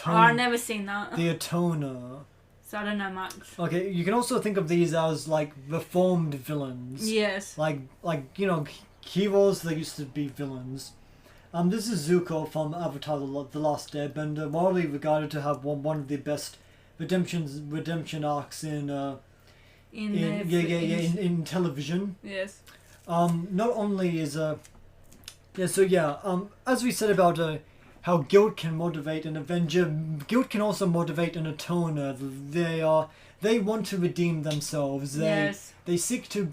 I've never seen that. The Atoner. So I don't know much. Okay, you can also think of these as like reformed villains. Yes. Like heroes that used to be villains. This is Zuko from Avatar: The Last Airbender, widely regarded to have one of the best redemption arcs in television. Yes. Not only is as we said about how guilt can motivate an Avenger, guilt can also motivate an Atoner. They want to redeem themselves. They seek to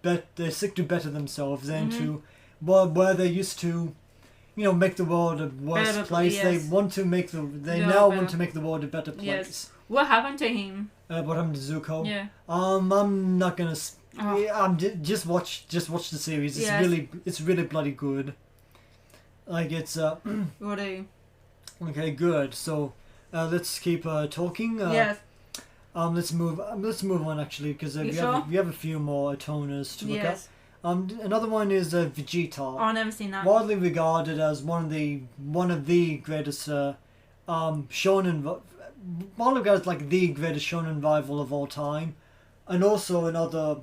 better themselves and to where they used to, make the world a worse place. Yes. They want to make want to make the world a better place. Yes. What happened to him? What happened to Zuko? Yeah. I'm not gonna. Just watch the series. It's really bloody good. Like it's What are you? Okay, good. So let's keep talking. Yes. Let's move on actually because we have a few more Atoners to look at. Another one is Vegeta. Oh, I've never seen that. Widely regarded as one of the greatest shonen. Widely regarded as like the greatest shonen rival of all time, and also another.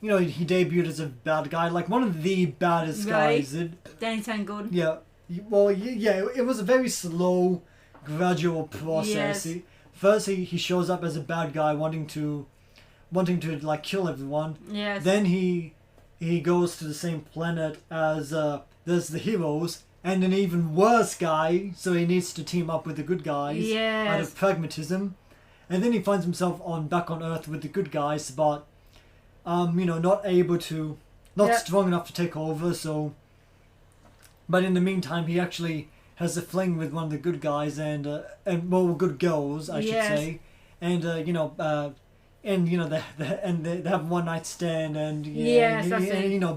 He debuted as a bad guy, like one of the baddest guys. Then he turned good. Yeah. Well, yeah. It was a very slow, gradual process. Yes. First, he shows up as a bad guy, wanting to like kill everyone. Yes. Then he goes to the same planet as there's the heroes, and an even worse guy. So he needs to team up with the good guys. Yes. Out of pragmatism, and then he finds himself back on Earth with the good guys, but not strong enough to take over. So, but in the meantime, he actually has a fling with one of the good guys and good girls, I should say, and they have one night stand and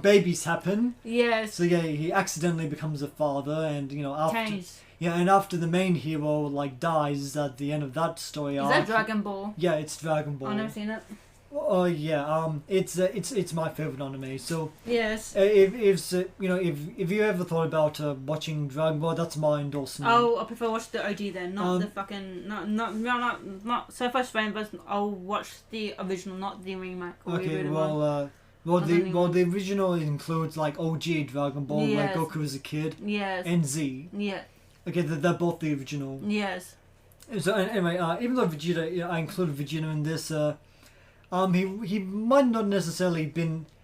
babies happen. Yes. So he accidentally becomes a father, and after the main hero dies at the end of that story arc. Is that Dragon Ball? Yeah, it's Dragon Ball. I've never seen it. Oh yeah, it's my favorite anime. So yes, if you ever thought about watching Dragon Ball, that's my endorsement. Oh, I prefer watch the OG then, not the fucking not so far strange, but I'll watch the original, not the remake. Okay, the original includes like OG Dragon Ball, where Goku is a kid. Yes. And Z. Yeah. Okay, they're both the original. Yes. So anyway, even though Vegeta, I included Vegeta in this. He might not necessarily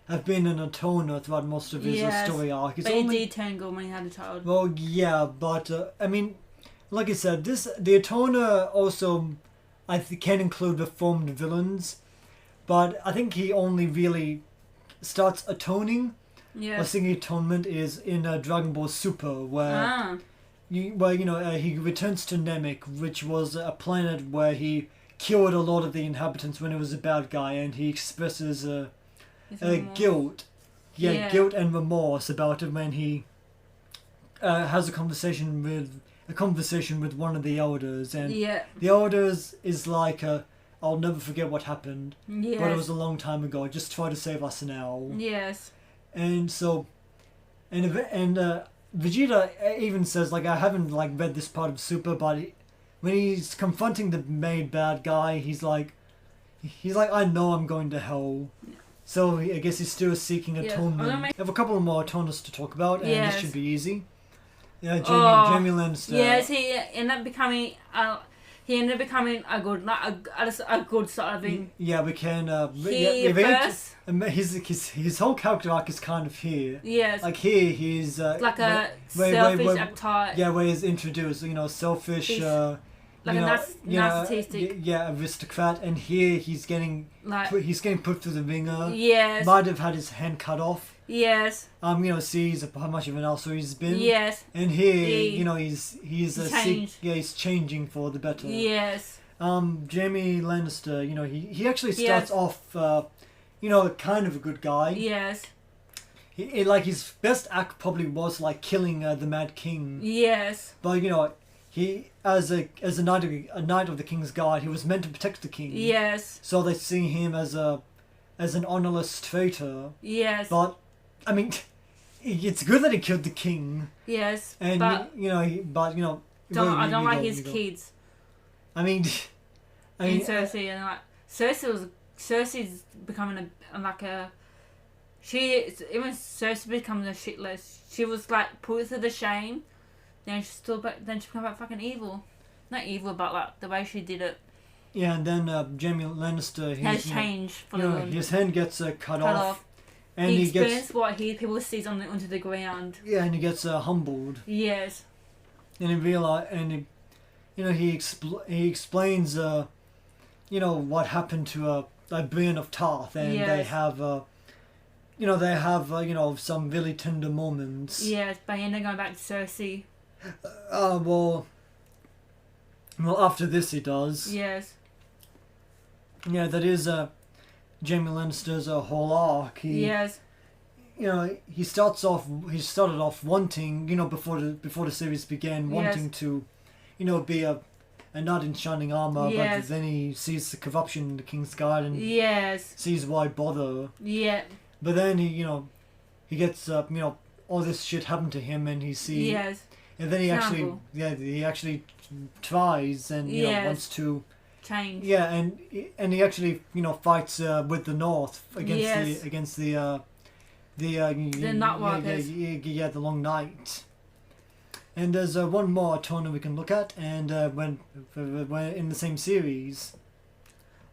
have been an Atoner throughout most of his story arc. But he did turn good when he had a child. Well, yeah, but like I said, the Atoner also can include reformed villains, but I think he only really starts atoning. Yeah. Or singing atonement is in Dragon Ball Super, where he returns to Namek, which was a planet where he killed a lot of the inhabitants when he was a bad guy, and he expresses guilt and remorse about it when he has a conversation with one of the elders, and the elders is like I'll never forget what happened, but it was a long time ago. Just try to save us now. Yes. And so, and Vegeta even says, like, I haven't read this part of Super, but when he's confronting the main bad guy, he's like, I know I'm going to hell. So I guess he's still seeking atonement. We have a couple more Atoners to talk about, and this should be easy. Yeah, Jamie Lannister. Yes, he ended up becoming a good sort of thing. Yeah, we can. His whole character arc is kind of here. Yes. Like here, he's like a selfish, uptight. Yeah, where he's introduced, selfish. Narcissistic. Aristocrat, and here he's getting put through the ringer. Yes. Might have had his hand cut off. Yes. Sees how much of an asshole he's been. Yes. And here, he's changing for the better. Yes. Jamie Lannister, he actually starts off, kind of a good guy. Yes. His best act probably was killing the Mad King. Yes. But he as a knight of the King's Guard, he was meant to protect the king. Yes. So they see him as an honorless traitor. Yes. But it's good that he killed the king. Yes. And I don't like his kids. I mean, and Cersei, and like Cersei's becoming even Cersei becomes a shitless. She was like put to the shame, then she became like fucking evil. Not evil, but like the way she did it. Yeah, and then Jaime Lannister has changed for the his hand gets cut off. And he experienced what people sees onto the ground. Yeah, and he gets humbled. Yes. And he explains what happened to Brienne of Tarth, and they have some really tender moments. Yes, but then going back to Cersei. Well, after this he does. Yes. Yeah, that is Jaime Lannister's whole arc. Yes. He started off wanting, before the series began, wanting to, be a knight in shining armor, but then he sees the corruption in the King's Guard and sees why bother. Yeah. But then he gets all this shit happened to him, and he sees. Yes. And then he actually tries and wants to change. Yeah, and he actually fights with the North against the Night Walkers. The Long Night. And there's one more Atoner we can look at, and when in the same series.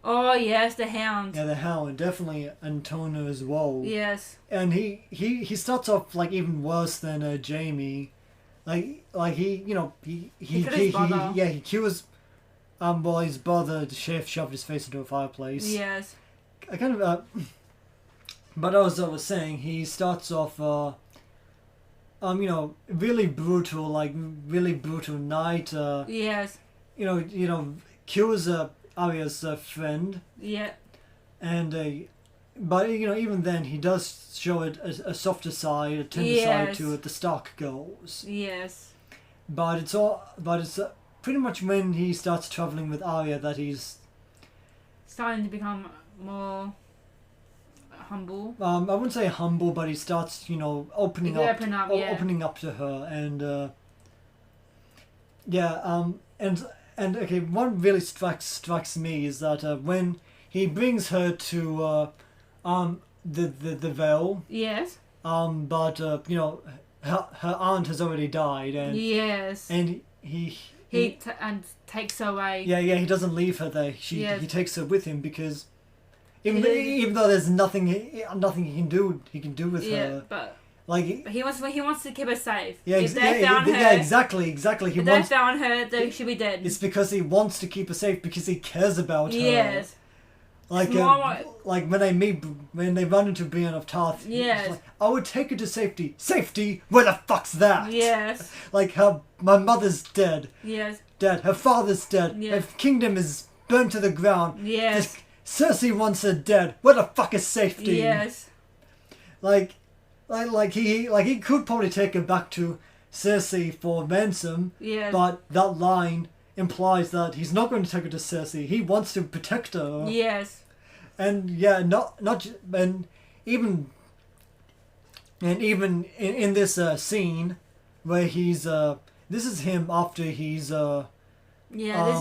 Oh yes, the Hound. Yeah, the Hound, definitely an Atoner as well. Yes. And he starts off like even worse than Jaime. He kills his brother. The chef shoved his face into a fireplace. Yes. I kind of but as I was saying, he starts off really brutal night. Yes. Kills Arya's friend. Yeah. And but even then he does show it a softer side, a tender side to it, the Stark girls. Yes. But it's pretty much when he starts traveling with Arya that he's starting to become more humble. I wouldn't say humble, but he starts opening up to her, and and okay, what really strikes me is that when he brings her to the Vale. Yes. But her aunt has already died, and yes. And he takes her away. Yeah, he doesn't leave her there. He takes her with him because even though there's nothing he can do with her. But like he wants to keep her safe. Yeah, exactly. If they found her, then she'll be dead. It's because he wants to keep her safe because he cares about her. Yes. Like when they run into Brienne of Tarth, yes. Like, I would take her to safety. Safety? Where the fuck's that? Yes. Like my mother's dead. Yes. Dead. Her father's dead. Yes. Her kingdom is burnt to the ground. Yes. Cersei wants her dead. Where the fuck is safety? Yes. Like he could probably take her back to Cersei for ransom. Yes. But that line implies that he's not going to take her to Cersei. He wants to protect her. Yes. And even in this scene where he's this is him after he's this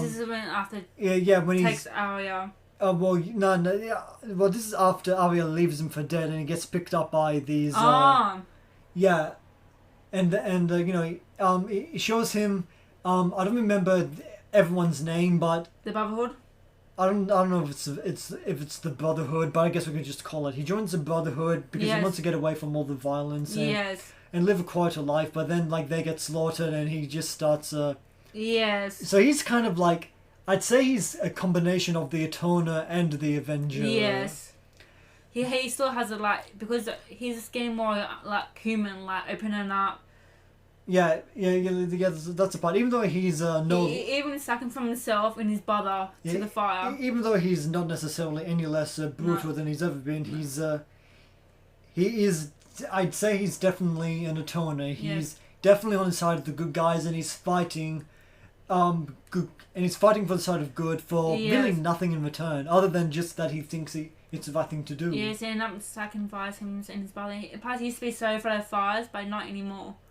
is when after when he takes Arya. Well this is after Arya leaves him for dead, and he gets picked up by these it shows him I don't remember everyone's name, but the Brotherhood. I don't know if it's the Brotherhood, but I guess we could just call it. He joins the Brotherhood because he wants to get away from all the violence and live a quieter life. But then they get slaughtered, and he just starts. Yes. So he's kind of like, I'd say he's a combination of the Atoner and the Avenger. Yes. He still has because he's getting more human, opening up. Yeah, that's a part. Even though he's even sucking from himself and his brother to the fire. Even though he's not necessarily any less brutal than he's ever been, he is. I'd say he's definitely an Atoner. He's definitely on the side of the good guys, and he's fighting, good, and he's fighting for the side of good for really nothing in return, other than just that he thinks it's the right thing to do. Yes, he ended up sacrificing him and his brother. Plus, he used to be so afraid of fires, but not anymore.